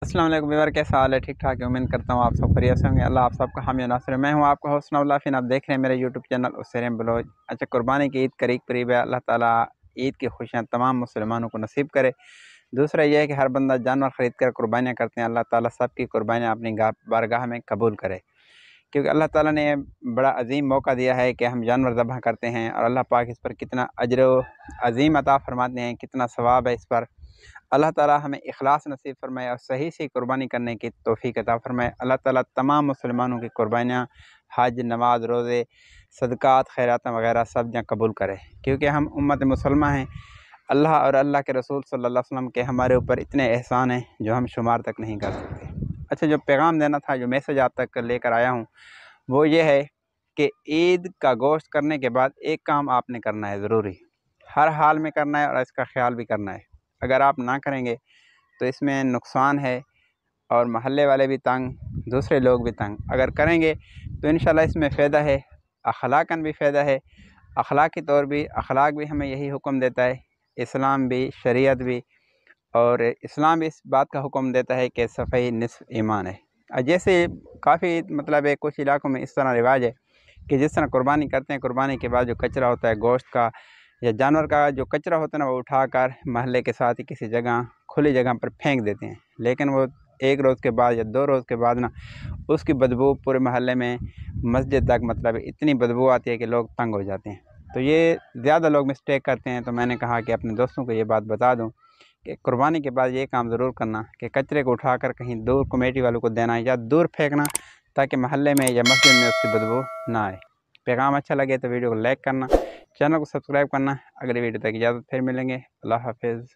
अस्सलाम वालेकुम व्यूअर, कैसा हाल है? ठीक ठाक है। उम्मीद करता हूँ आप सब खैरियत से होंगे। अल्लाह आप सबका हामी नासिर है। मैं हूँ आपका होस्ट नौलाफिन। आप देख रहे हैं मेरे यूट्यूब चैनल उसैर बलोच। अच्छा, कुर्बानी की ईद करीब करीब है। अल्लाह ताला ईद की खुशियाँ तमाम मुसलमानों को नसीब करे। दूसरा यह है कि हर बंदा जानवर ख़रीद कर कुर्बानियाँ करते हैं। अल्लाह ताला सबकी कुर्बानियाँ अपनी बारगाह में कबूल करे, क्योंकि अल्लाह ताला ने बड़ा अजीम मौका दिया है कि हम जानवर ज़बह करते हैं और अल्लाह पाक इस पर कितना अजर अजीम अता फरमाते हैं, कितना सवाब है इस पर। अल्लाह ताला हमें इखलास नसीब फरमाए और सही से कुर्बानी करने की तौफीक अता फरमाए। अल्लाह ताला तमाम मुसलमानों की कुर्बानियाँ, हज, नमाज, रोज़े, सदक़ात, खैरात वगैरह सब जहाँ कबूल करे, क्योंकि हम उम्मत मुसलमान हैं। अल्लाह और अल्लाह के रसूल सल्लल्लाहु अलैहि वसल्लम के हमारे ऊपर इतने एहसान हैं जो हम शुमार तक नहीं कर सकते। अच्छा, जो पैगाम देना था, जो मैसेज आप तक लेकर आया हूँ, वो ये है कि ईद का गोश्त करने के बाद एक काम आपने करना है, ज़रूरी हर हाल में करना है और इसका ख्याल भी करना है। अगर आप ना करेंगे तो इसमें नुकसान है और महल्ले वाले भी तंग, दूसरे लोग भी तंग। अगर करेंगे तो इंशाल्लाह इसमें फ़ायदा है, अखलाकन भी फ़ायदा है। अखलाकी तौर भी, अखलाक भी हमें यही हुक्म देता है, इस्लाम भी, शरीयत भी। और इस्लाम इस बात का हुक्म देता है कि सफ़ाई निस्फ़ ईमान है। जैसे काफ़ी मतलब है, कुछ इलाकों में इस तरह रिवाज है कि जिस तरह कुर्बानी करते हैं, कुर्बानी के बाद जो कचरा होता है गोश्त का या जानवर का, जो कचरा होता है ना, वो उठाकर महल्ले के साथ ही किसी जगह, खुली जगह पर फेंक देते हैं। लेकिन वो एक रोज़ के बाद या 2 रोज़ के बाद ना, उसकी बदबू पूरे महल्ले में, मस्जिद तक मतलब इतनी बदबू आती है कि लोग तंग हो जाते हैं। तो ये ज़्यादा लोग मिस्टेक करते हैं। तो मैंने कहा कि अपने दोस्तों को ये बात बता दूं कि कुर्बानी के बाद ये काम ज़रूर करना कि कचरे को उठाकर कहीं दूर कमेटी वालों को देना या दूर फेंकना, ताकि महल्ले में या मस्जिद में उसकी बदबू ना आए। पैगाम अच्छा लगे तो वीडियो को लाइक करना, चैनल को सब्सक्राइब करना। अगली वीडियो तक इजाज़त, फिर मिलेंगे। अल्लाह हाफिज़।